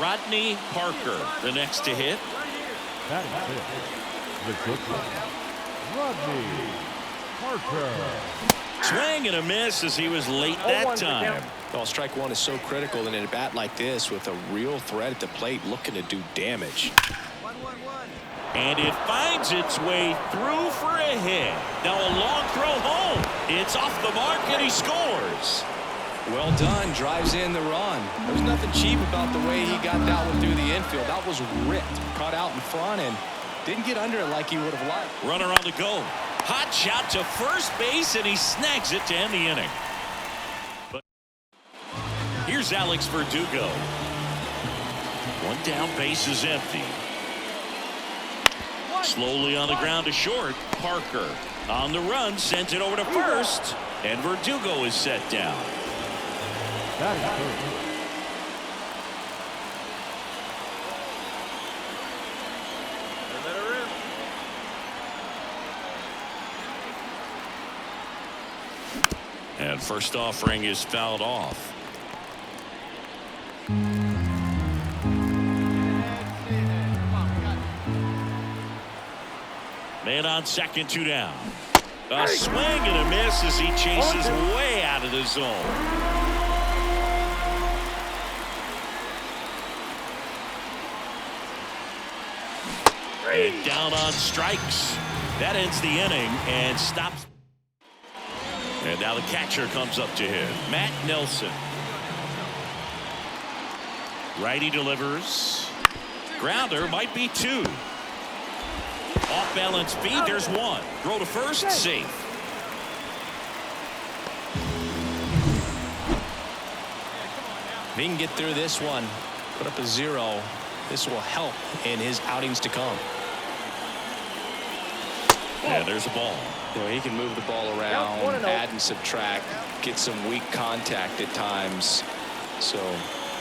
Rodney Parker, the next to hit. That is it. The good one. Rodney Parker. Swing and a miss as he was late that time. Well, strike one is so critical in a bat like this with a real threat at the plate looking to do damage. And it finds its way through for a hit. Now a long throw home. It's off the mark and he scores. Well done. Drives in the run. There was nothing cheap about the way he got that one through the infield. That was ripped. Caught out in front and didn't get under it like he would have liked. Runner on the go. Hot shot to first base and he snags it to end the inning. But here's Alex Verdugo. One down, base is empty. Slowly on the ground to short. Parker on the run, sent it over to first, and Verdugo is set down. That is good. And first offering is fouled off. Man on second, 2 down. A swing and a miss as he chases way out of the zone. And down on strikes. That ends the inning and stops. And now the catcher comes up to him. Matt Nelson. Righty delivers. Grounder might be 2. Off balance feed, there's 1. Throw to first, safe. If he can get through this one, put up a 0, this will help in his outings to come. And there's a ball. You know, he can move the ball around, add and subtract, get some weak contact at times. So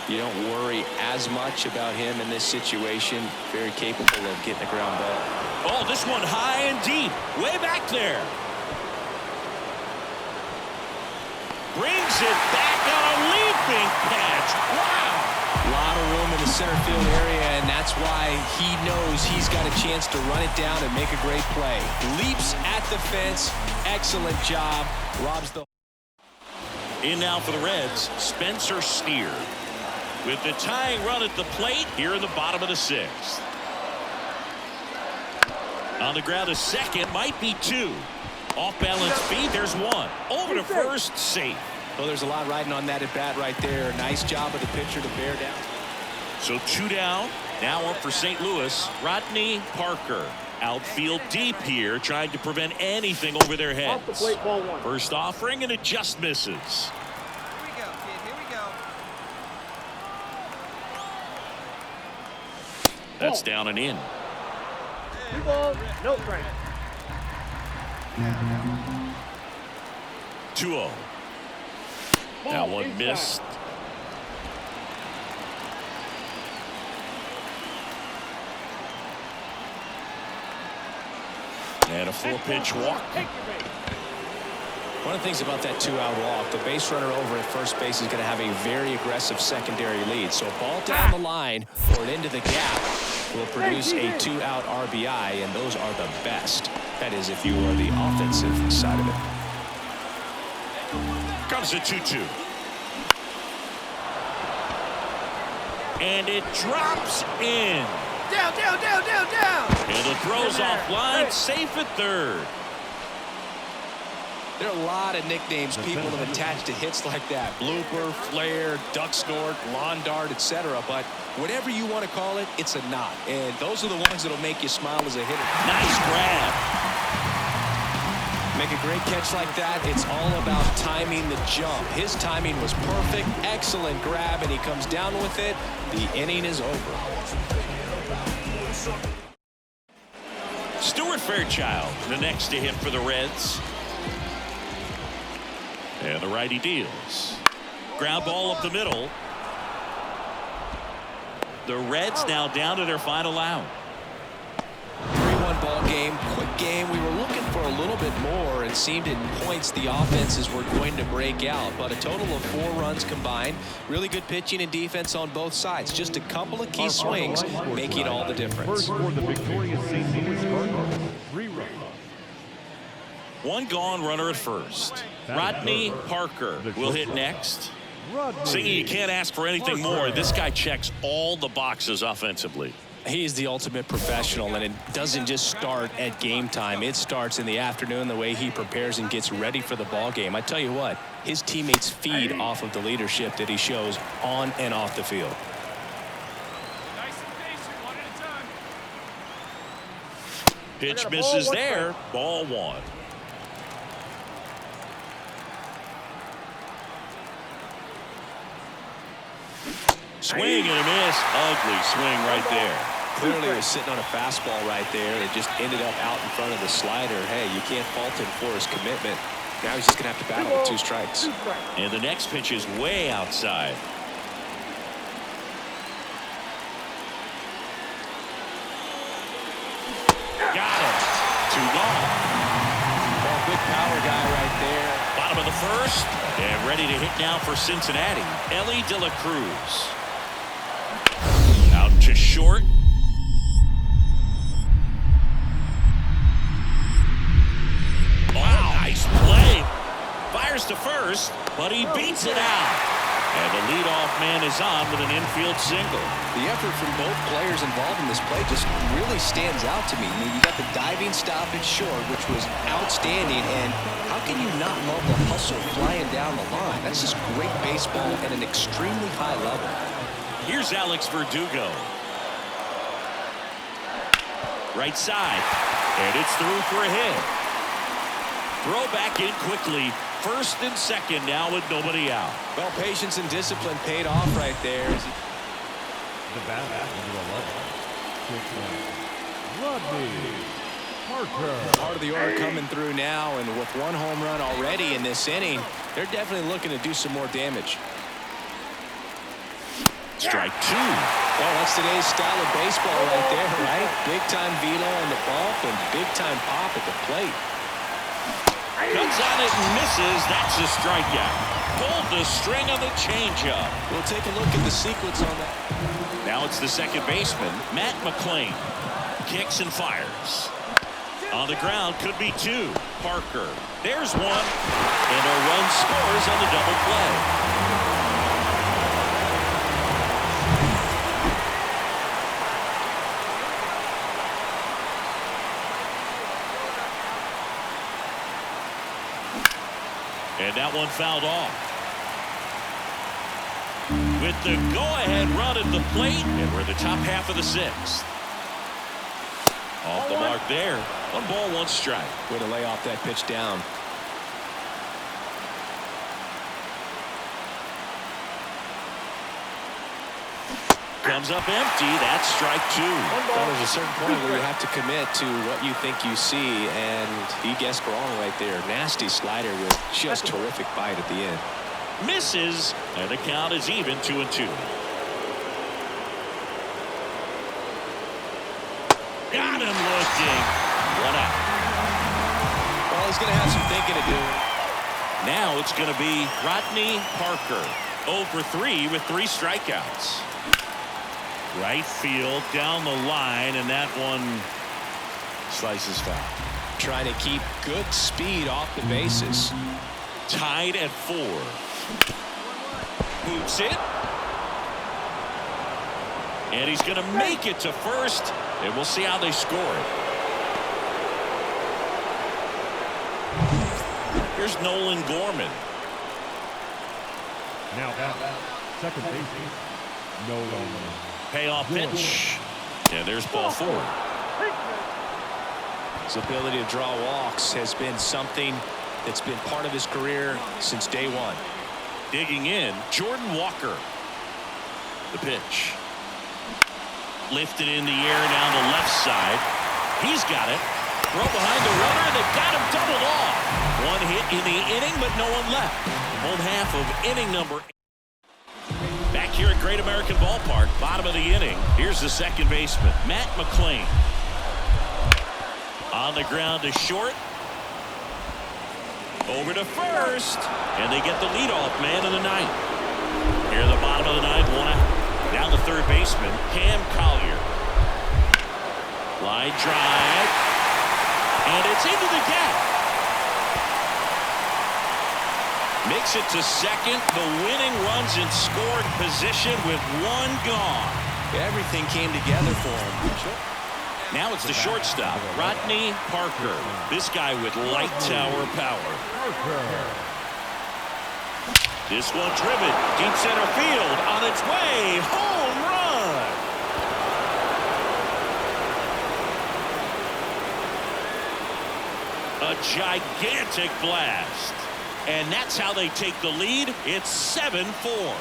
you don't worry as much about him in this situation. Very capable of getting a ground ball. Oh, this one high and deep, way back there. Brings it back on a leaping catch. Wow. A lot of room in the center field area, and that's why he knows he's got a chance to run it down and make a great play. Leaps at the fence. Excellent job. Robs the... In now for the Reds, Spencer Steer. With the tying run at the plate here in the bottom of the 6th. On the ground, a second, might be 2. Off balance feed, there's 1. Over to first, safe. Well, there's a lot riding on that at bat right there. Nice job of the pitcher to bear down. So 2 down. Now up for St. Louis, Rodney Parker. Outfield deep here, trying to prevent anything over their heads. Off the plate, ball 1. First offering, and it just misses. Here we go, kid. Here we go. That's down and in. 2 balls, no strike. 2-0. That one missed. And a 4-pitch walk. One of the things about that 2-out walk, the base runner over at first base is going to have a very aggressive secondary lead. So a ball down the line or into the gap will produce a 2-out RBI, and those are the best. That is, if you are the offensive side of it. Comes a 2-2. And it drops in. Down, down, down, down, down. And the throw's offline, safe at third. There are a lot of nicknames people have attached to hits like that. Blooper, flare, duck snort, lawn dart, etc. But whatever you want to call it, it's a knot. And those are the ones that'll make you smile as a hitter. Nice grab. Make a great catch like that, it's all about timing the jump. His timing was perfect, excellent grab, and he comes down with it. The inning is over. Stuart Fairchild, the next to hit for the Reds. And the righty deals. Ground ball up the middle. The Reds now down to their final out. 3-1 ball game, quick game. We were looking for for a little bit more and seemed in points the offenses were going to break out. But a total of 4 runs combined. Really good pitching and defense on both sides. Just a couple of key swings making all the difference. First for the victorious St. Louis Cardinals, 3 runs. One gone, runner at first. Rodney Parker will hit next. Singy, you can't ask for anything more. This guy checks all the boxes offensively. He's the ultimate professional, and it doesn't just start at game time. It starts in the afternoon, the way he prepares and gets ready for the ball game. I tell you what, his teammates feed off of the leadership that he shows on and off the field. Pitch misses there. Ball 1. Swing and a miss. Ugly swing right there. Clearly was sitting on a fastball right there. It just ended up out in front of the slider. Hey, you can't fault him for his commitment. Now he's just going to have to battle with 2 strikes. And the next pitch is way outside. Got it. 2 gone. Well, good power guy right there. Bottom of the first. And ready to hit now for Cincinnati. Elly De La Cruz. Out to short. Wow, nice play. Fires to first, but he beats it out. And the leadoff man is on with an infield single. The effort from both players involved in this play just really stands out to me. I mean, you got the diving stop at short, which was outstanding, and how can you not love the hustle flying down the line? That's just great baseball at an extremely high level. Here's Alex Verdugo. Right side, and it's through for a hit. Throw back in quickly. First and second now with nobody out. Well, patience and discipline paid off right there. The bat number 11. Rodney Parker. Part of the order coming through now, and with 1 home run already in this inning, they're definitely looking to do some more damage. Strike 2. Well, that's today's style of baseball right there, right? Big-time velo on the bump and big-time pop at the plate. Cuts on it and misses. That's a strikeout. Pulled the string on the changeup. We'll take a look at the sequence on that. Now it's the second baseman, Matt McLain. Kicks and fires. On the ground, could be 2. Parker. There's 1. And a run scores on the double play. And that one fouled off. With the go-ahead run at the plate, and we're in the top half of the 6th. Off the mark there. 1 ball, 1 strike. Way to lay off that pitch down. Comes up empty. That's strike 2. Well, there's a certain point where you have to commit to what you think you see, and he guessed wrong right there. Nasty slider with just terrific bite at the end. Misses, and the count is even 2-2. Got him looking. 1 out. Well, he's going to have some thinking to do. Now it's going to be Rodney Parker. 0 for 3 with 3 strikeouts. Right field, down the line, and that one slices foul. Trying to keep good speed off the bases. Tied at 4. Boots it. And he's going to make it to first, and we'll see how they score it. Here's Nolan Gorman. Now second baseman, Nolan. Payoff pitch. And there's ball 4. His ability to draw walks has been something that's been part of his career since day 1. Digging in, Jordan Walker. The pitch. Lifted in the air down the left side. He's got it. Throw behind the runner. They've got him doubled off. 1 hit in the inning, but no one left. Home half of inning number 8. Back here at Great American Ballpark, bottom of the inning. Here's the second baseman, Matt McLain. On the ground to short. Over to first. And they get the leadoff man of the ninth. Here in the bottom of the ninth, one out. Now the third baseman, Cam Collier. Line drive. And it's into the gap. Makes it to second. The winning runs in scoring position with one gone. Everything came together for him. Now it's the shortstop, Rodney Parker. This guy with light tower power. This one driven. Deep center field. On its way. Home run. A gigantic blast. And that's how they take the lead. It's 7-4.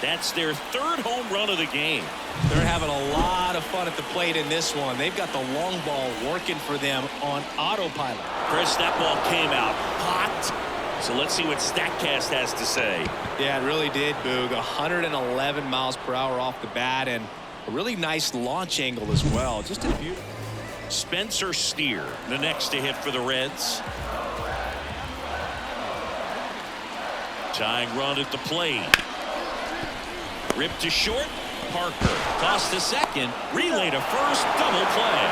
That's their third home run of the game. They're having a lot of fun at the plate in this one. They've got the long ball working for them on autopilot. Chris, that ball came out hot. So let's see what StatCast has to say. Yeah, it really did, Boog. 111 miles per hour off the bat and a really nice launch angle as well. Just a beautiful. Spencer Steer, the next to hit for the Reds. Tying run at the plate. Ripped to short. Parker tossed to second. Relay to first. Double play.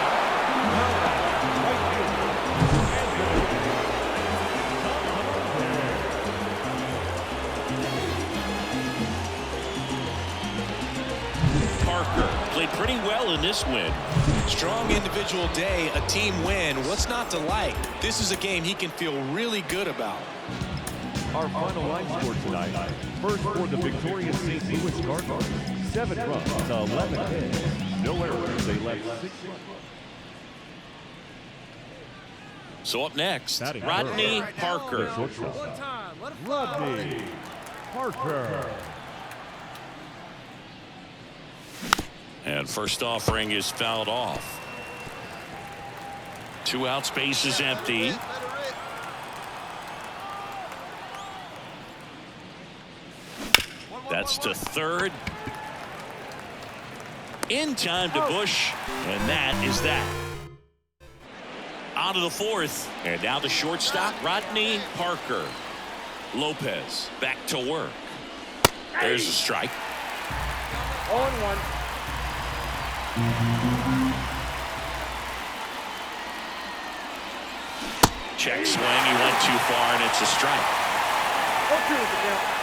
Parker played pretty well in this win. Strong individual day, a team win. What's not to like? This is a game he can feel really good about. Our final line score tonight. First for the victorious St. Louis Cardinals. 7 runs to 11 hits. No errors. They left 6 runs. So up next, Batting Rodney first. Parker. Rodney Parker. And first offering is fouled off. 2 outs, base is empty. That's to third. In time to Bush, and that is that. On to the fourth, and now the shortstop, Rodney Parker. Lopez back to work. There's a strike. 0-1. Check swing, he went too far, and it's a strike. 0-2 is the count.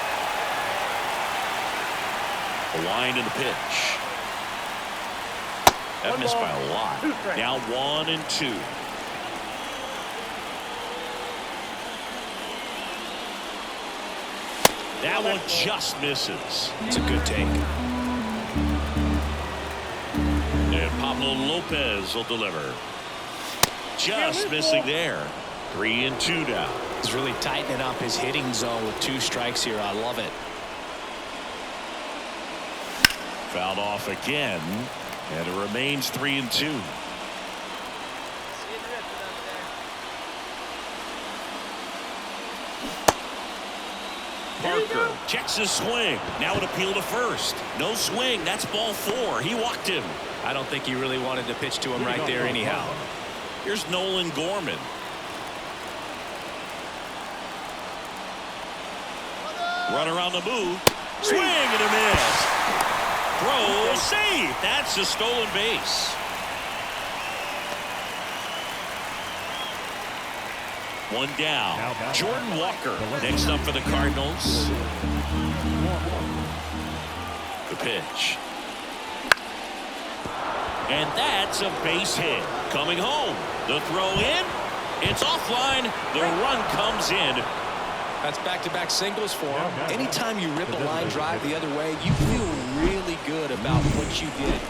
A wind in the pitch. That missed by a lot. Now 1-2. That one just misses. It's a good take. And Pablo Lopez will deliver. Just missing there. 3-2 now. He's really tightening up his hitting zone with 2 strikes here. I love it. Fouled off again, and it remains 3-2. Parker checks his swing. Now an appeal to first. No swing. That's ball 4. He walked him. I don't think he really wanted to pitch to him right there anyhow. Here's Nolan Gorman. Runner on the move. Swing and a miss. Throw safe. That's a stolen base. One down. Jordan Walker next up for the Cardinals. The pitch. And that's a base hit. Coming home. The throw in. It's offline. The run comes in. That's back-to-back singles for him. Anytime you rip a line drive the other way, you feel really good about what you did.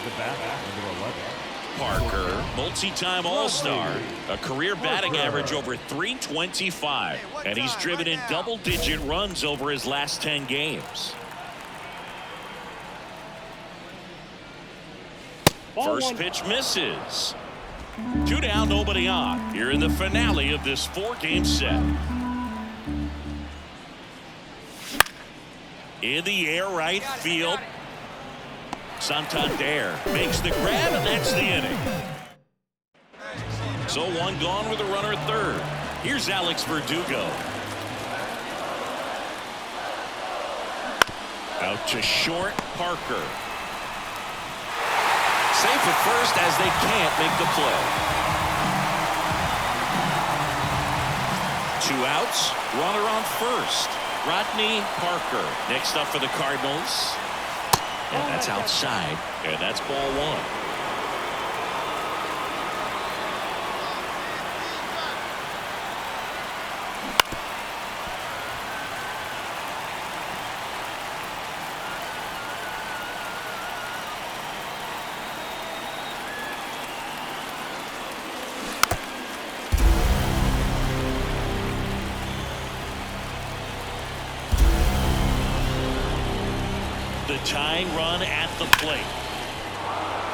The bat, number 11. Parker, multi-time All-Star, a career batting average over .325, and he's driven in double-digit runs over his last 10 games. First pitch misses. 2 down, nobody on. Here in the finale of this 4-game set. In the air, right field. Santander makes the grab, and that's the inning. So one gone with a runner at third. Here's Alex Verdugo. Out to short, Parker. Safe at first as they can't make the play. 2 outs, runner on first. Rodney Parker next up for the Cardinals. And that's outside, and that's ball 1. The tying run at the plate.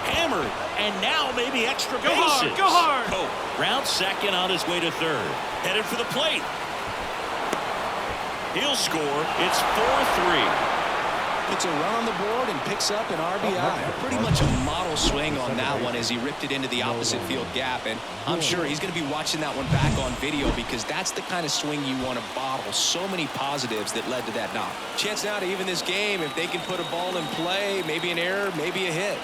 Hammered, and now maybe extra bases. Go hard! Pope, round second on his way to third. Headed for the plate. He'll score. It's 4-3. Puts a run on the board and picks up an RBI. Pretty much a model swing on that one as he ripped it into the opposite field gap. And I'm sure he's going to be watching that one back on video because that's the kind of swing you want to bottle. So many positives that led to that knock. Chance now to even this game if they can put a ball in play, maybe an error, maybe a hit.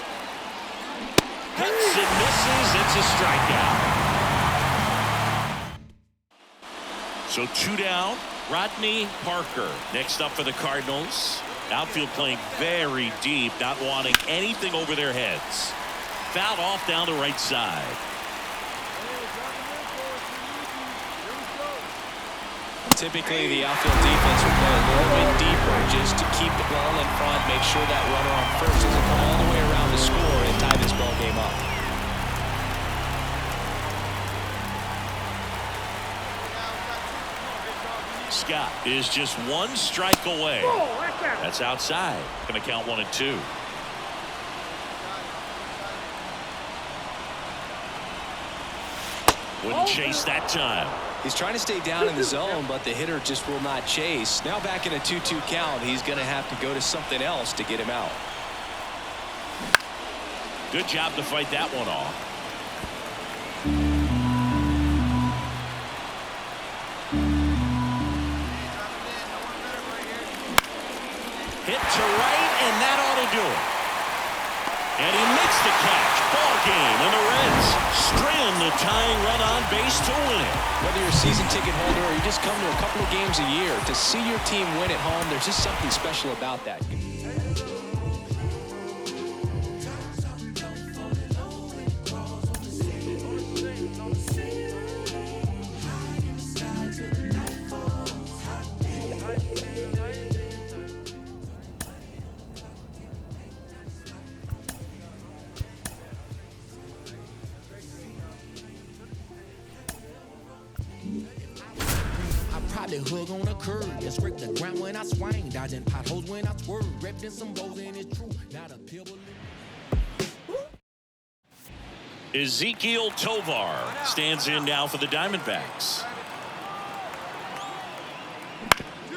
Cuts and misses. It's a strikeout. So 2 down. Rodney Parker next up for the Cardinals. Outfield playing very deep, not wanting anything over their heads. Fouled off down the right side. Typically, the outfield defense will play a little bit deeper just to keep the ball in front, make sure that runner on first doesn't come all the way around to score and tie this ball game up. Scott is just 1 strike away. That's outside. Going to count 1 and 2. Wouldn't chase that time. He's trying to stay down in the zone, but the hitter just will not chase. Now back in a 2-2 count, he's going to have to go to something else to get him out. Good job to fight that one off. Hit to right, and that ought to do it. And he makes the catch. Ball game, and the Reds strand the tying run on base to win it. Whether you're a season ticket holder or you just come to a couple of games a year, to see your team win at home, there's just something special about that. Hug on a curve, you scrape the ground when I swing, dodging potholes when I swerve, wrapped in some bows and it's true, not a pebble. Ezequiel Tovar stands in now for the Diamondbacks.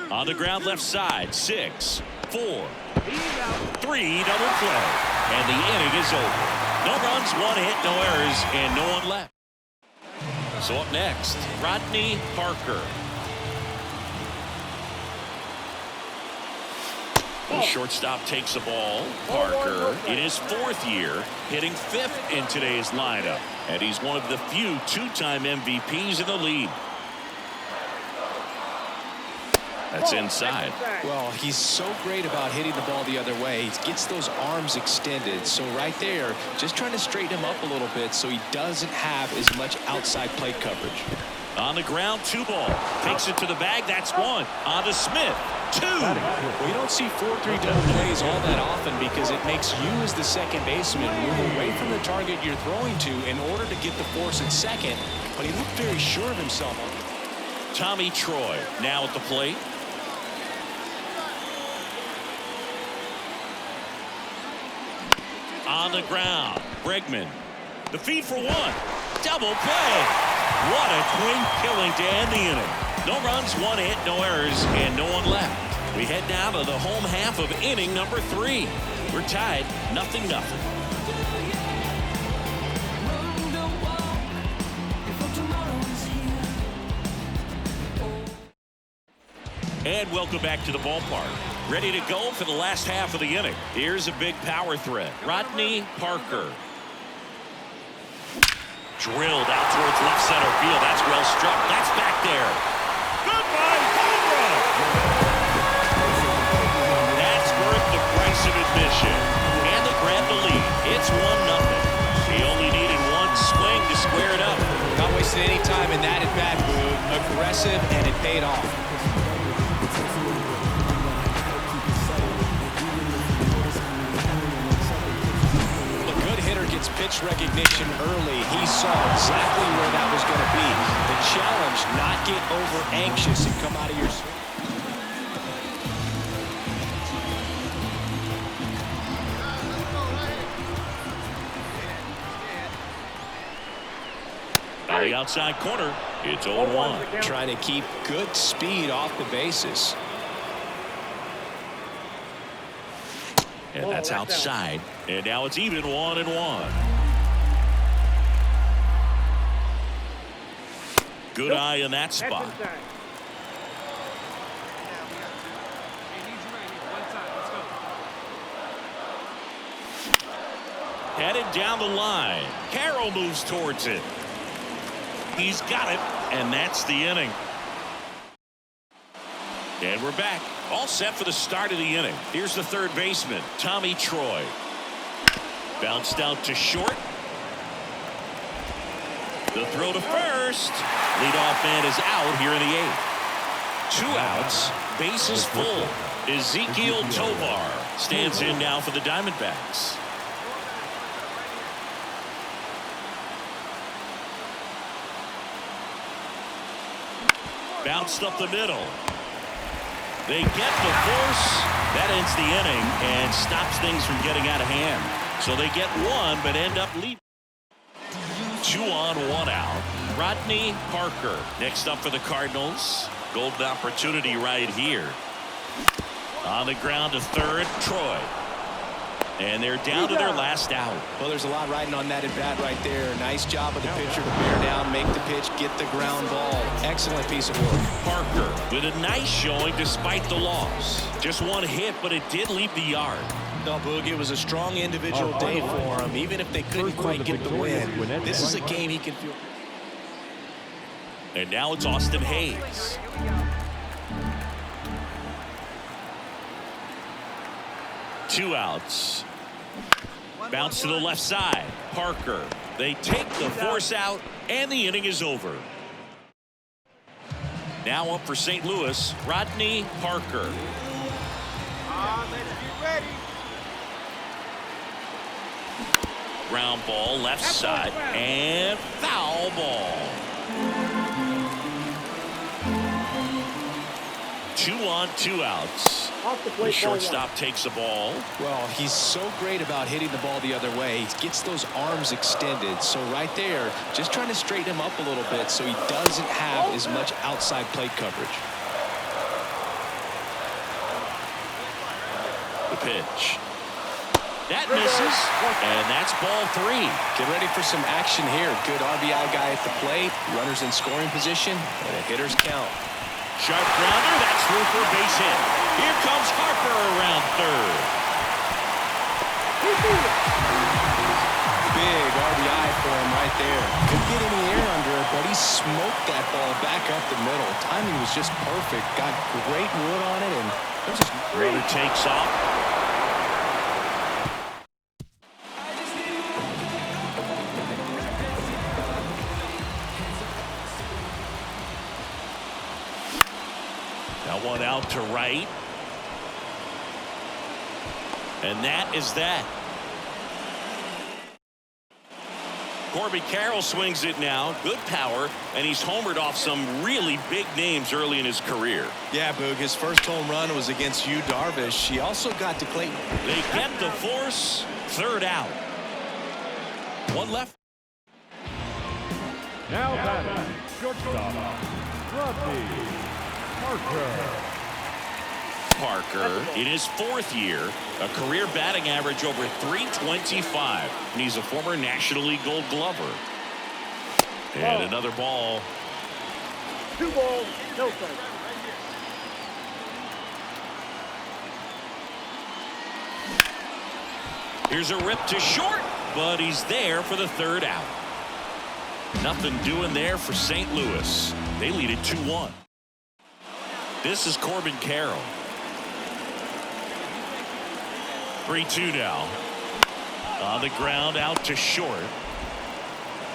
On the ground left side, 6, 4, 3 double play, and the inning is over. No runs, 1 hit, no errors, and no one left. So up next, Rodney Parker. The shortstop takes the ball. Parker in his 4th year, hitting 5th in today's lineup. And he's one of the few 2-time MVPs in the league. That's inside. Well, he's so great about hitting the ball the other way. He gets those arms extended. So right there, just trying to straighten him up a little bit so he doesn't have as much outside plate coverage. On the ground, 2 ball. Takes it to the bag. That's 1. On to Smith. 2. Well, you don't see 4-3 double plays all that often because it makes you as the second baseman move away from the target you're throwing to in order to get the force at second. But he looked very sure of himself. Tommy Troy now at the plate. On the ground, Bregman. The feed for 1. Double play. What a clean killing to end the inning. No runs, 1 hit, no errors, and no one left. We head down to the home half of inning number 3. We're tied 0-0. And welcome back to the ballpark. Ready to go for the last half of the inning. Here's a big power threat. Rodney Parker. Drilled out towards left center field. That's well struck. That's back there. Goodbye, home run. That's worth the price of admission. And they grab the lead. It's 1-0. He only needed one swing to square it up. Not wasting any time in that at-bat, Boog. Aggressive, and it paid off. Gets pitch recognition early. He saw exactly where that was going to be. The challenge, not get over anxious and come out of your swing. On the outside corner, it's 0-1. Trying to keep good speed off the bases. And that's outside. And now it's even 1-1. Good eye in that spot. Headed down the line. Carroll moves towards it. He's got it, and that's the inning. And we're back. All set for the start of the inning. Here's the third baseman, Tommy Troy. Bounced out to short. The throw to first. Leadoff man is out here in the eighth. 2 outs. Bases full. Ezekiel Tovar stands in now for the Diamondbacks. Bounced up the middle. They get the force. That ends the inning and stops things from getting out of hand. So they get one, but end up leaving. 2 on, 1 out. Rodney Parker next up for the Cardinals. Golden opportunity right here. On the ground to third, Troy. And they're down to their last out. Well, there's a lot riding on that at bat right there. Nice job of the pitcher to bear down, make the pitch, get the ground ball. Excellent piece of work. Parker with a nice showing despite the loss. Just one hit, but it did leave the yard. No, Boog, it was a strong individual day for him. Even if they couldn't quite get the win, this is a game he can feel. And now it's Austin Hayes. Two outs. Bounce to the left side. Parker. They take the force out, and the inning is over. Now up for St. Louis, Rodney Parker. Let's get ready. Ground ball left side, and foul ball. 2 on, 2 outs. The shortstop takes the ball. Well, he's so great about hitting the ball the other way. He gets those arms extended. So right there, just trying to straighten him up a little bit so he doesn't have as much outside plate coverage. The pitch. That misses, and that's ball 3. Get ready for some action here. Good RBI guy at the plate. Runners in scoring position, and a hitter's count. Sharp grounder, that's through for a base hit. Here comes Harper around third. Big RBI for him right there. Couldn't get any air under it, but he smoked that ball back up the middle. Timing was just perfect. Got great wood on it, and there's just runner takes off. Now one out to right. And that is that. Corbin Carroll swings it now. Good power, and he's homered off some really big names early in his career. Yeah, Boog, his first home run was against Yu Darvish. He also got to Clayton. They get the force. Third out. One left. Now batting, shortstop, Rodney Parker in his 4th year, a career batting average over .325, and he's a former National League Gold Glover. And another ball. 2 balls, no strikes. Here's a rip to short, but he's there for the third out. Nothing doing there for St. Louis. They lead it 2-1. This is Corbin Carroll. 3-2 now. On the ground, out to short.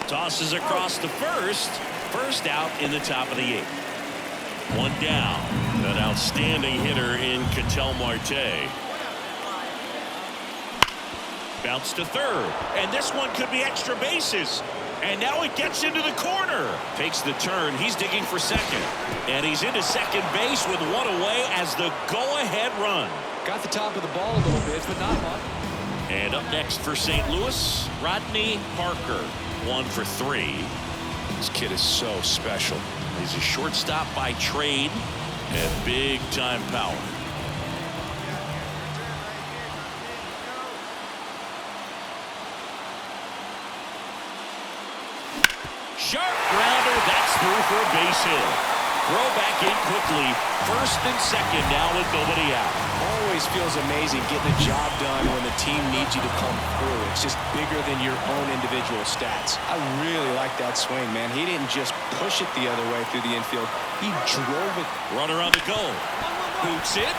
Tosses across the first. First out in the top of the 8th. One down. An outstanding hitter in Ketel Marte. Bounce to third. And this one could be extra bases. And now it gets into the corner. Takes the turn. He's digging for second. And he's into second base with one away as the go-ahead run. Got the top of the ball a little bit, but not much. And up next for St. Louis, Rodney Parker. 1 for 3. This kid is so special. He's a shortstop by trade and big-time power. Sharp grounder. That's through for a base hit. Throw back in quickly. First and second now with nobody out. Always feels amazing getting a job done when the team needs you to come through. It's just bigger than your own individual stats. I really like that swing, man. He didn't just push it the other way through the infield. He drove it. Runner on the go. Boots it.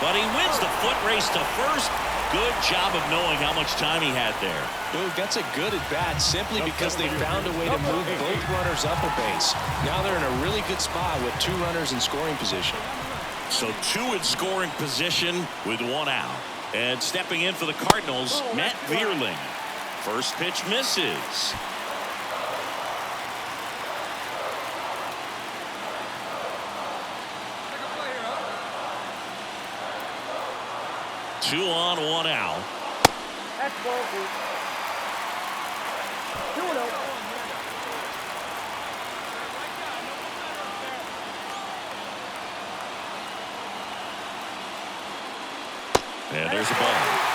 But he wins the foot race to first. Good job of knowing how much time he had there. Boog, that's a good at bat simply because they found a way to move both runners up a base. Now they're in a really good spot with 2 runners in scoring position. So 2 in scoring position with 1 out. And stepping in for the Cardinals, Matt Vierling. First pitch misses. Two on, 1 out. That's ball, dude. 2-0. And there's a ball.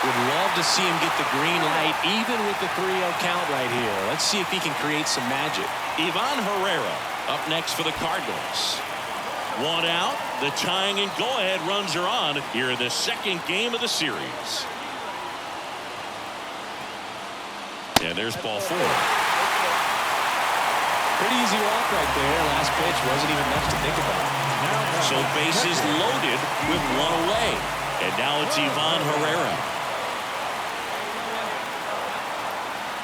Would love to see him get the green light even with the 3-0 count right here. Let's see if he can create some magic. Ivan Herrera up next for the Cardinals. 1 out. The tying and go-ahead runs are on here in the second game of the series. And there's ball 4. Pretty easy walk right there. Last pitch wasn't even much to think about. So bases loaded with 1 away. And now it's Ivan Herrera.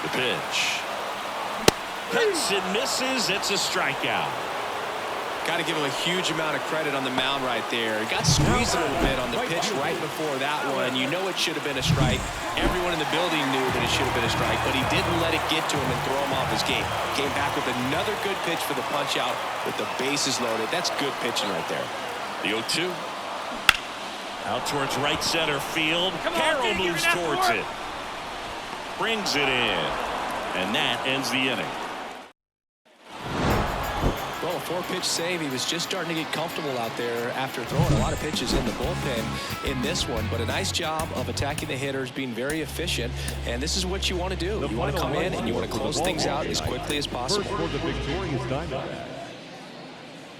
The pitch. Cuts and misses. It's a strikeout. Got to give him a huge amount of credit on the mound right there. He got squeezed a little bit on the pitch right before that one. You know it should have been a strike. Everyone in the building knew that it should have been a strike, but he didn't let it get to him and throw him off his game. Came back with another good pitch for the punch out with the bases loaded. That's good pitching right there. The 0-2. Out towards right center field. Carroll moves towards it. Brings it in. And that ends the inning. Well, a 4-pitch save. He was just starting to get comfortable out there after throwing a lot of pitches in the bullpen in this one. But a nice job of attacking the hitters, being very efficient. And this is what you want to do. You want to come in and you want to close things out as quickly as possible. First for the victorious Diamondbacks.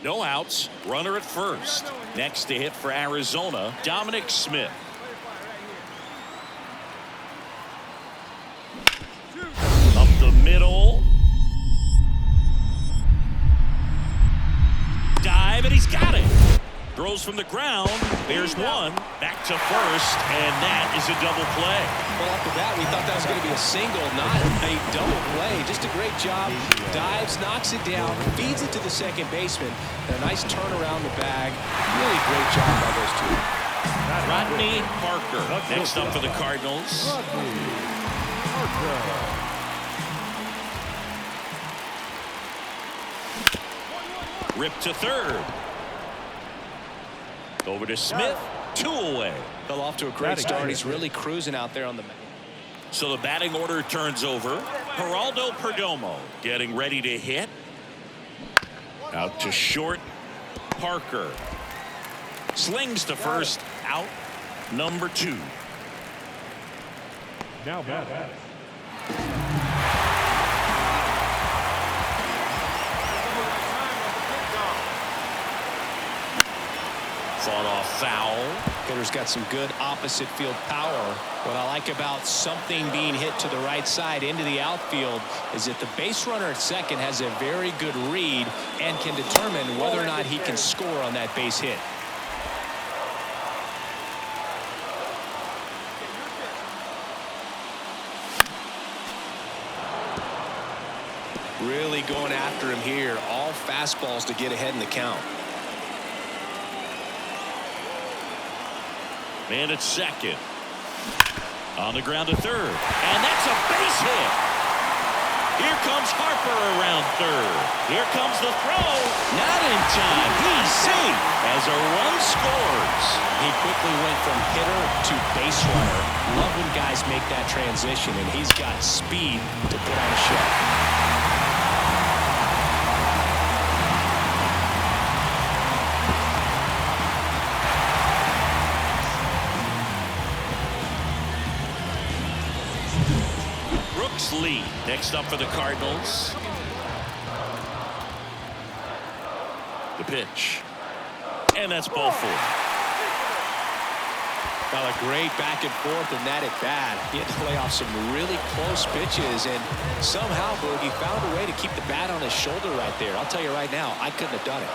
No outs. Runner at first. Next to hit for Arizona, Dominic Smith. Up the middle. Dive, and he's got it. Throws from the ground. There's one. Back to first, and that is a double play. Well, off the bat, we thought that was going to be a single, not a double play. Just a great job. Dives, knocks it down, feeds it to the second baseman. And a nice turn around the bag. Really great job by those two. Rodney Parker next up for the Cardinals. Rip to third. Over to Smith. 2 away. Fell off to a great start. He's really cruising out there on the mound. So the batting order turns over. Geraldo Perdomo getting ready to hit. Out to short. Parker slings to first. Out number 2. Now batting. fought off foul. Hitter's got some good opposite field power. What I like about something being hit to the right side into the outfield is that the base runner at second has a very good read and can determine whether or not he can score on that base hit. Really going after him here. All fastballs to get ahead in the count. Man at second. On the ground to third. And that's a base hit. Here comes Harper around third. Here comes the throw. Not in time. He's safe as a run scores. He quickly went from hitter to base runner. Love when guys make that transition, and he's got speed to put on a show. Lead. Next up for the Cardinals. The pitch. And that's ball four. Well, a great back and forth in that at bat. He had to lay off some really close pitches, and somehow Boogie found a way to keep the bat on his shoulder right there. I'll tell you right now, I couldn't have done it.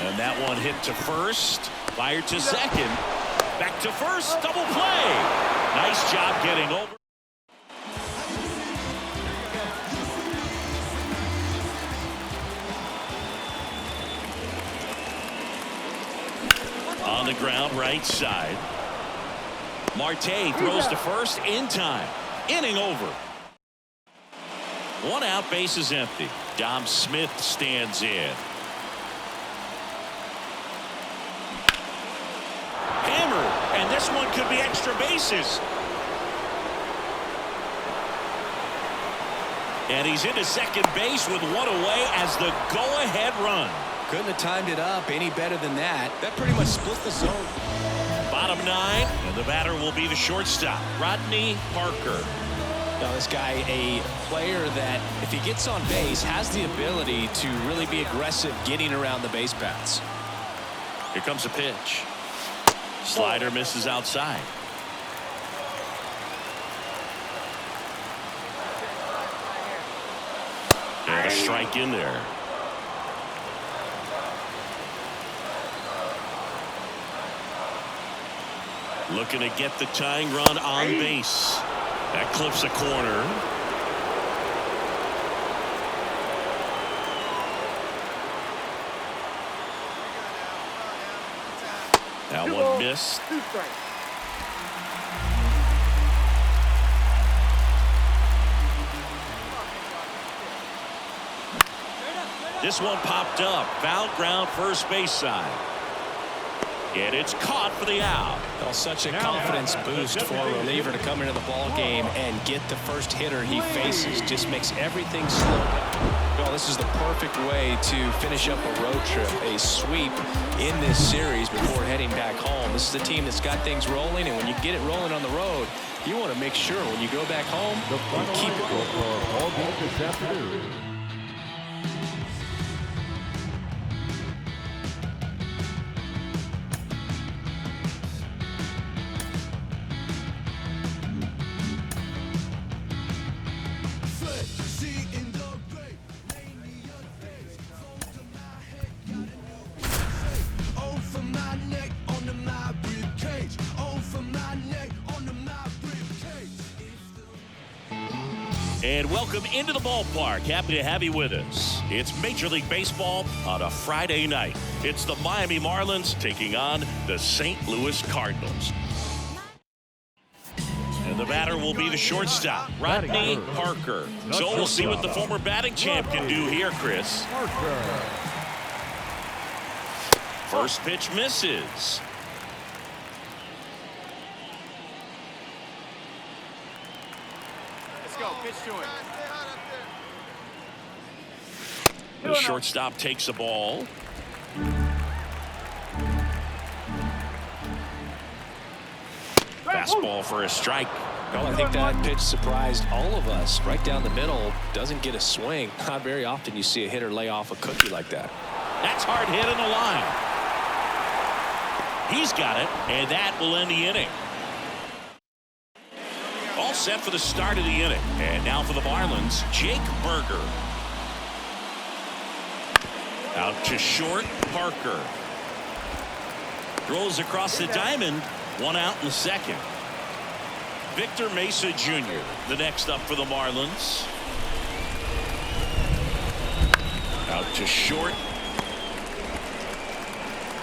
And that one hit to first. Fired to second. Back to first. Double play. Nice job getting over. On the ground, right side. Marte throws to first in time. Inning over. One out, base is empty. Dom Smith stands in. Hammered, and this one could be extra bases. And he's into second base with one away as the go-ahead run. Couldn't have timed it up any better than that. That pretty much split the zone. Bottom nine, and the batter will be the shortstop, Rodney Parker. Now this guy, a player that if he gets on base has the ability to really be aggressive getting around the base paths. Here comes a pitch. Slider misses outside. And a strike in there. Looking to get the tying run on base. That clips a corner. That one missed. This one popped up. Foul ground, first base side. And it's caught for the out. Well, such a confidence boost for a reliever to come into the ball game and get the first hitter he faces. Just makes everything slow down. Well, this is the perfect way to finish up a road trip, a sweep in this series before heading back home. This is a team that's got things rolling, and when you get it rolling on the road, you want to make sure when you go back home, you keep it rolling. For all games this afternoon. And welcome into the ballpark. Happy to have you with us. It's Major League Baseball on a Friday night. It's the Miami Marlins taking on the St. Louis Cardinals. And the batter will be the shortstop, Rodney Parker. So we'll see what the former batting champ can do here, Chris. First pitch misses. Go, pitch to him. The shortstop takes a ball. Fastball for a strike. Well, I think that pitch surprised all of us. Right down the middle, doesn't get a swing. Not very often you see a hitter lay off a cookie like that. That's hard hit in the line. He's got it, and that will end the inning. All set for the start of the inning. And now for the Marlins, Jake Burger. Out to short, Parker. Throws across the diamond. One out in the second. Victor Mesa Jr., the next up for the Marlins. Out to short.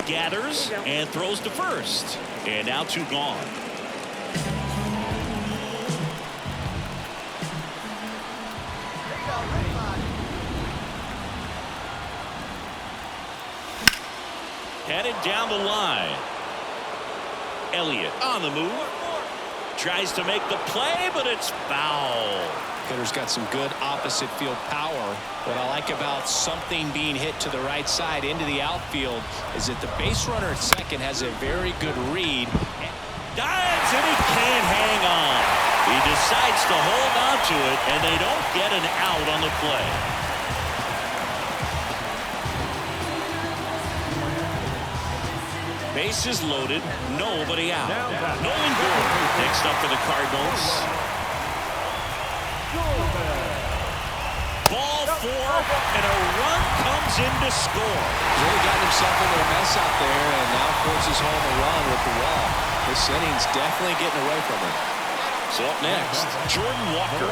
Gathers and throws to first. And now 2 gone. Headed down the line. Elliott on the move. Tries to make the play, but it's foul. Hitter's got some good opposite field power. What I like about something being hit to the right side into the outfield is that the base runner at second has a very good read. Dives, and he can't hang on. He decides to hold on to it, and they don't get an out on the play. Bases loaded, nobody out. Nolan Gorman next up for the Cardinals. Ball 4, and a run comes in to score. He's really gotten himself into a mess out there and now forces home a run with the wall. This inning's definitely getting away from him. So up next, Jordan Walker.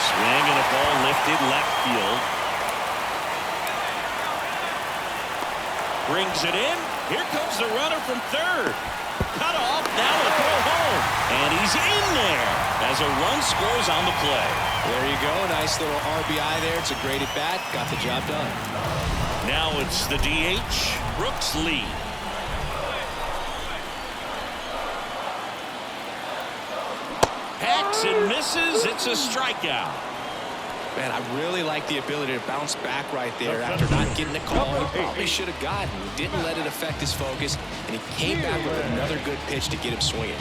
Swing and a ball lifted left field. Brings it in. Here comes the runner from third. Cut off. Now a throw home. And he's in there as a run scores on the play. There you go. Nice little RBI there. It's a great at bat. Got the job done. Now it's the DH, Brooks Lee. Hacks and misses. It's a strikeout. Man, I really like the ability to bounce back right there after not getting the call he probably should have gotten. He didn't let it affect his focus, and he came back with another good pitch to get him swinging.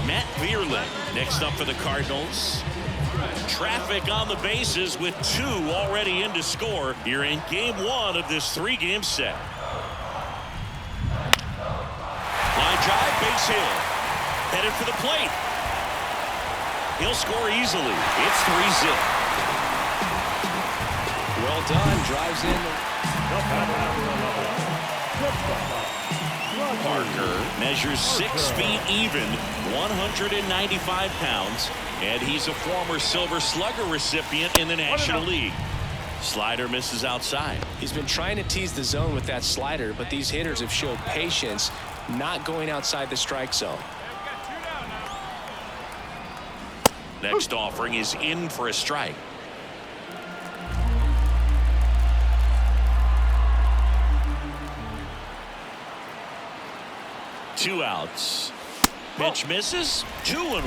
Matt Vierling next up for the Cardinals. Traffic on the bases with 2 already in to score. You're in game 1 of this 3-game set. Line drive, base hit. Headed for the plate. He'll score easily. It's 3-zip. Well done. Drives in. Parker measures 6 feet even, 195 pounds, and he's a former Silver Slugger recipient in the National League. Slider misses outside. He's been trying to tease the zone with that slider, but these hitters have showed patience, not going outside the strike zone. Next offering is in for a strike. Two outs. Pitch misses. 2-1.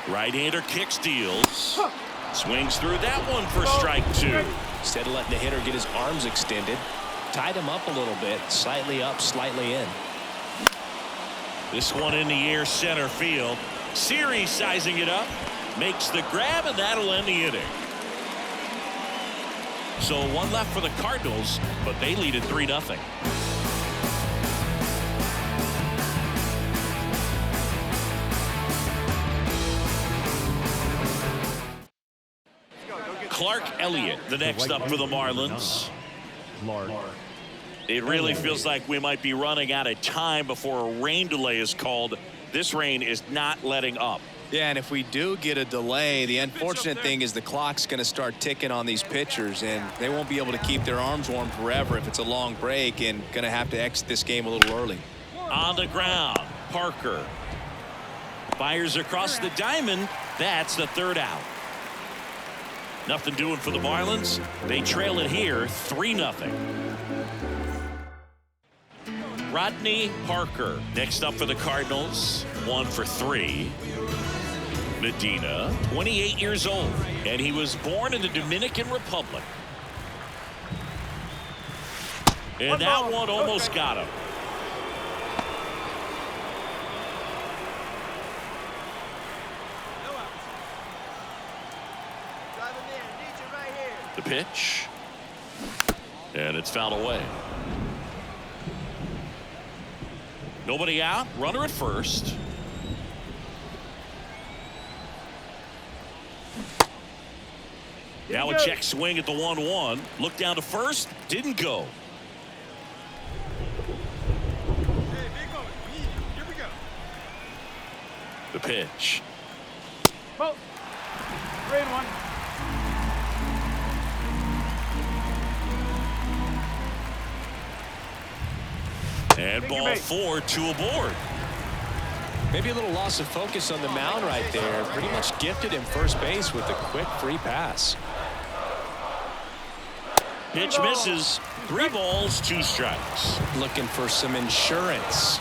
Right-hander kick steals. Swings through that one for strike 2. Instead of letting the hitter get his arms extended, tied him up a little bit, slightly up, slightly in. This one in the air, center field. Series sizing it up, makes the grab, and that'll end the inning. So 1 left for the Cardinals, but they lead at 3-0. Clark Elliott, the next up for the Marlins. It really feels like we might be running out of time before a rain delay is called. This rain is not letting up. Yeah, and if we do get a delay, the unfortunate thing is the clock's going to start ticking on these pitchers, and they won't be able to keep their arms warm forever if it's a long break, and going to have to exit this game a little early. On the ground, Parker fires across the diamond. That's the 3rd out. Nothing doing for the Marlins. They trail it here 3-0. Rodney Parker next up for the Cardinals. 1 for 3. Medina, 28 years old, and he was born in the Dominican Republic. And that one almost got him. The pitch. And it's fouled away. Nobody out. Runner at first. Now a check swing at the 1-1. Look down to first. Didn't go. Here we go. The pitch. Well, 3-1. And ball 4, 2 aboard. Maybe a little loss of focus on the mound right there. Pretty much gifted him first base with a quick free pass. Pitch misses. 3 balls, 2 strikes. Looking for some insurance.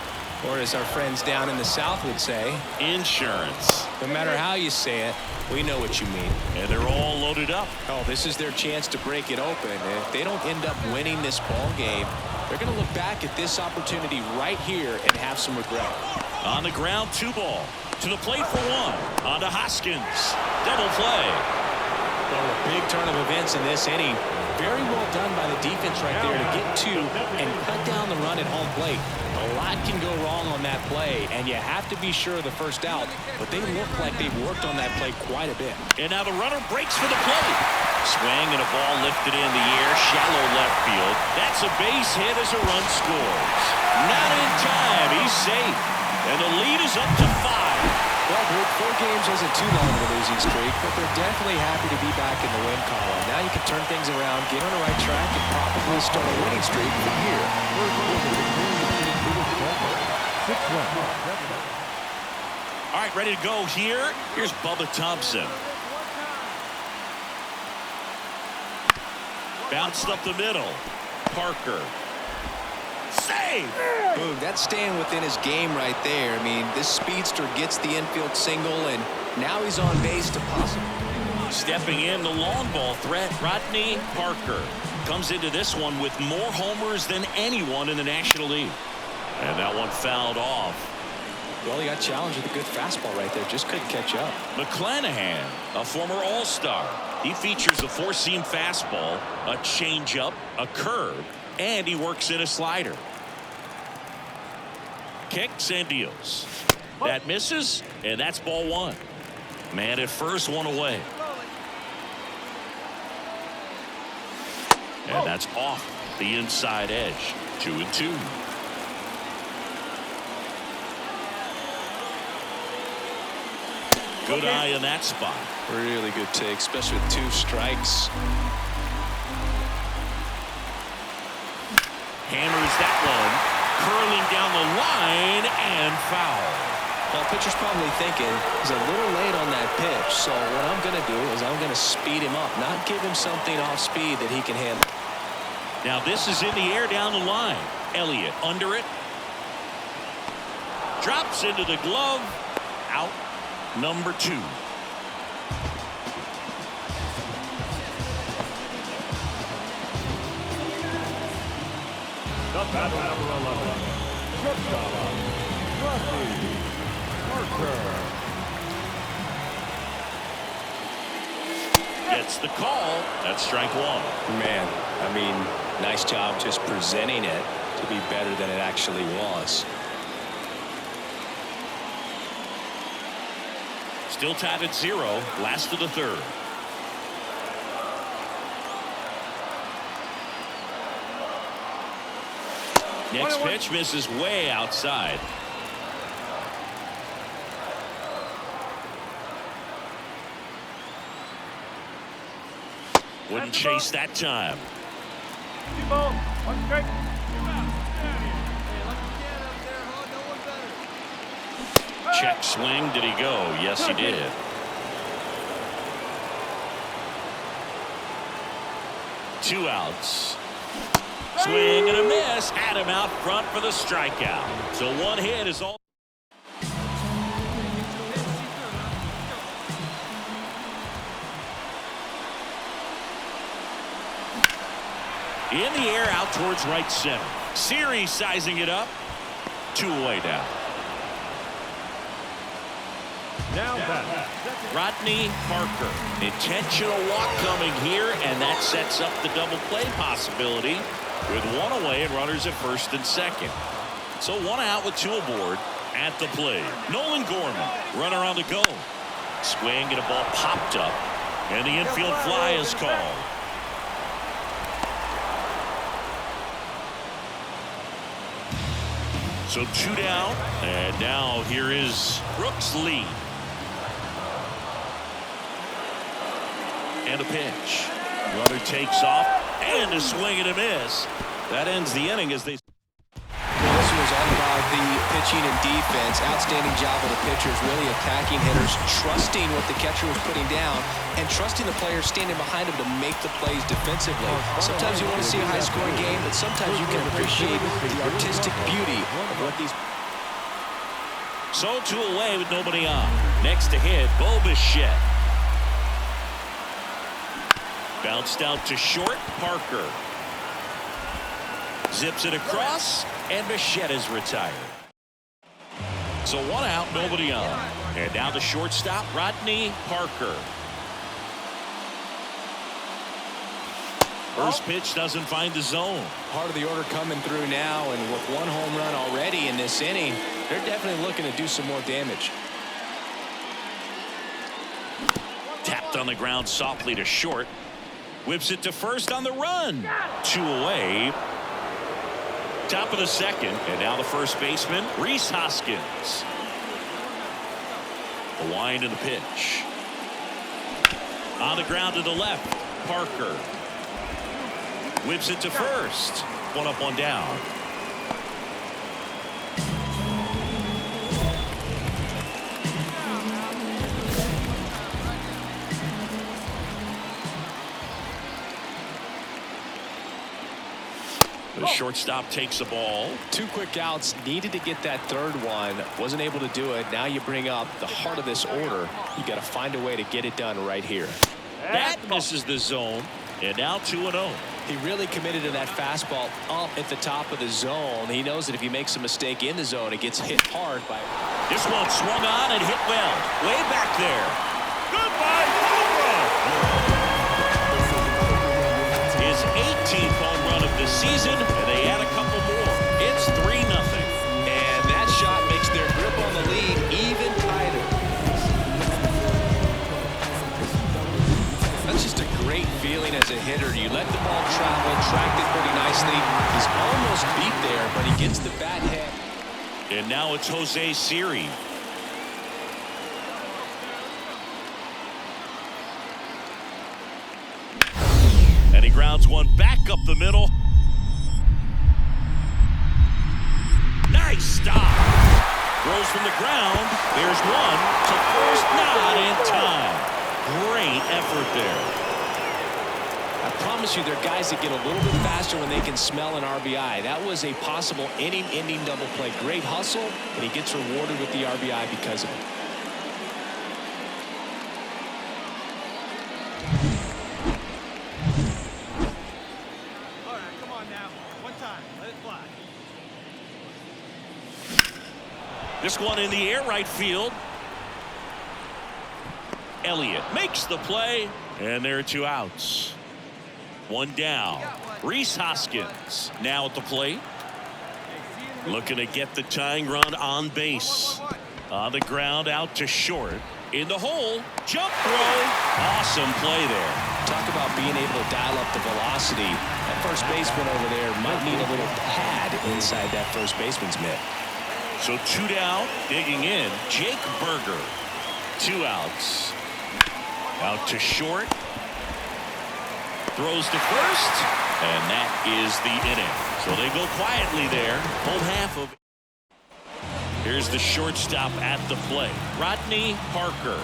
Or as our friends down in the South would say, Insurance. no matter how you say it, we know what you mean. And they're all loaded up. Oh, this is their chance to break it open. If they don't end up winning this ball game, they're going to look back at this opportunity right here and have some regret. On the ground, 2 ball. To the plate for 1. On to Hoskins. Double play. Well, a big turn of events in this inning. Very well done by the defense right there to get 2 and cut down the run at home plate. A lot can go wrong on that play, and you have to be sure of the first out, but they look like they've worked on that play quite a bit. And now the runner breaks for the plate. Swing and a ball lifted in the air, shallow left field. That's a base hit as a run scores. Not in time. He's safe. And the lead is up to 5. Well, Rick, 4 games isn't too long of a losing streak, but they're definitely happy to be back in the win column. Now you can turn things around, get on the right track, and probably start a winning streak from here. All right, ready to go here. Here's Bubba Thompson. Bounced up the middle. Parker. Save! Boom, that's staying within his game right there. I mean, this speedster gets the infield single, and now he's on base to possibly. Stepping in, the long ball threat, Rodney Parker. Comes into this one with more homers than anyone in the National League. And that one fouled off. Well, he got challenged with a good fastball right there. Just couldn't catch up. McClanahan, a former All-Star. He features a 4-seam fastball, a changeup, a curve, and he works in a slider. Kicks and deals. That misses, and that's ball 1. Man at first, 1 away. And that's off the inside edge. 2-2. Good eye in that spot. Really good take, especially with 2 strikes. Hammers that one, curling down the line and foul. Well, pitcher's probably thinking he's a little late on that pitch, so what I'm going to do is I'm going to speed him up, not give him something off speed that he can handle. Now this is in the air down the line. Elliott under it. Drops into the glove. Out number 2. The batter, number 11, shortstop, Rusty Parker. Gets the call. That's strike 1. Man, I mean, nice job just presenting it to be better than it actually was. Still tied at 0. Last of the 3rd. Next pitch misses way outside. Wouldn't chase that time. 2 balls, 1 strike. Check swing. Did he go? Yes, he did. Two outs. Swing and a miss. Had him out front for the strikeout. So 1 hit is all. In the air out towards right center. Series sizing it up. 2 away now. Now back. Rodney Parker. Intentional walk coming here, and that sets up the double play possibility with 1 away and runners at first and second. So 1 out with 2 aboard at the plate. Nolan Gorman, runner on the go. Swing and a ball popped up, and the infield fly is called. So 2 down, and now here is Brooks Lee. And a pitch. Runner takes off, and a swing and a miss. That ends the inning as they... This was all about the pitching and defense. Outstanding job of the pitchers, really attacking hitters, trusting what the catcher was putting down, and trusting the players standing behind him to make the plays defensively. Sometimes you want to see a high-scoring game, but sometimes you can appreciate the artistic beauty of what these... So 2 away with nobody on. Next to hit, Bo Bichette. Bounced out to short, Parker. Zips it across, and Bichette is retired. So 1 out, nobody on. And now the shortstop, Rodney Parker. First pitch doesn't find the zone. Part of the order coming through now, and with 1 home run already in this inning, they're definitely looking to do some more damage. Tapped on the ground softly to short. Whips it to first on the run. 2 away. Top of the second, and now the first baseman, Rhys Hoskins. The wind and the pitch. On the ground to the left, Parker. Whips it to first. 1 up, 1 down. The shortstop takes the ball. 2 quick outs, needed to get that 3rd one, wasn't able to do it. Now you bring up the heart of this order. You got to find a way to get it done right here. That misses the zone, and now 2-0. He really committed to that fastball up at the top of the zone. He knows that if he makes a mistake in the zone, it gets hit hard by... This one swung on and hit well, way back there. Goodbye, home run. His 18th home run of the season, and they add a couple more. It's 3-0. And that shot makes their grip on the lead even tighter. That's just a great feeling as a hitter. You let the ball travel, tracked it pretty nicely. He's almost beat there, but he gets the bat head. And now it's Jose Siri. And he grounds one back up the middle. Nice stop. Throws from the ground. There's one to first, not in time. Great effort there. I promise you, there are guys that get a little bit faster when they can smell an RBI. That was a possible inning-ending double play. Great hustle, and he gets rewarded with the RBI because of it. All right, come on now. 1 time. Let it fly. This one in the air, right field. Elliott makes the play, and there are 2 outs. 1 down. Rhys Hoskins now at the plate. Looking to get the tying run on base. On the ground, out to short. In the hole, jump throw. Awesome play there. Talk about being able to dial up the velocity. That first baseman over there might need a little pad inside that first baseman's mitt. So 2 down, digging in, Jake Burger. 2 outs. Out to short. Throws to first, and that is the inning. So they go quietly there. Hold half of it. Here's the shortstop at the plate, Rodney Parker.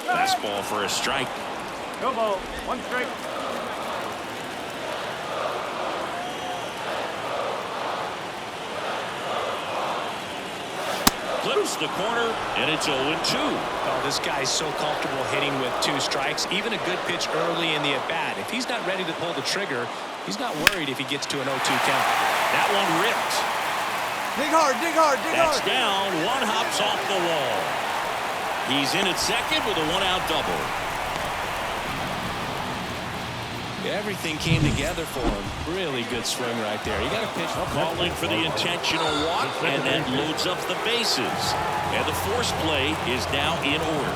Fastball for a strike. No ball. 1 strike. clips the corner, and it's 0-2. Oh, this guy's so comfortable hitting with 2 strikes. Even a good pitch early in the at-bat. If he's not ready to pull the trigger, he's not worried if he gets to an 0-2 count. That one ripped. Dig hard, dig hard, dig That's hard. down. One hops off the wall. He's in at second with a 1-out double. Everything came together for him. Really good swing right there. You got to pitch. Calling for the intentional walk, and that loads up the bases. And the force play is now in order.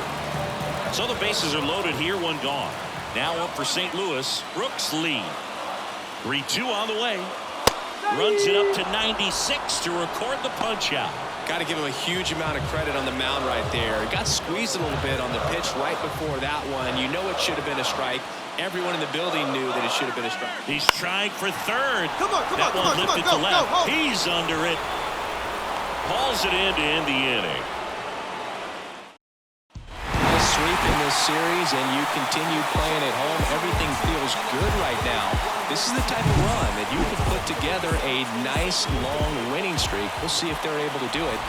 So the bases are loaded here, 1 gone. Now up for St. Louis, Brooks Lee. 3-2 on the way. Runs it up to 96 to record the punch out. Got to give him a huge amount of credit on the mound right there. Got squeezed a little bit on the pitch right before that one. You know it should have been a strike. Everyone in the building knew that it should have been a strike. He's trying for third. Come on, come that on, one come on, lifted come on, to left. go. He's under it. Hauls it in to end the inning. A sweep in this series, and you continue playing at home. Everything feels good right now. This is the type of run that you can put together a nice long winning streak. We'll see if they're able to do it.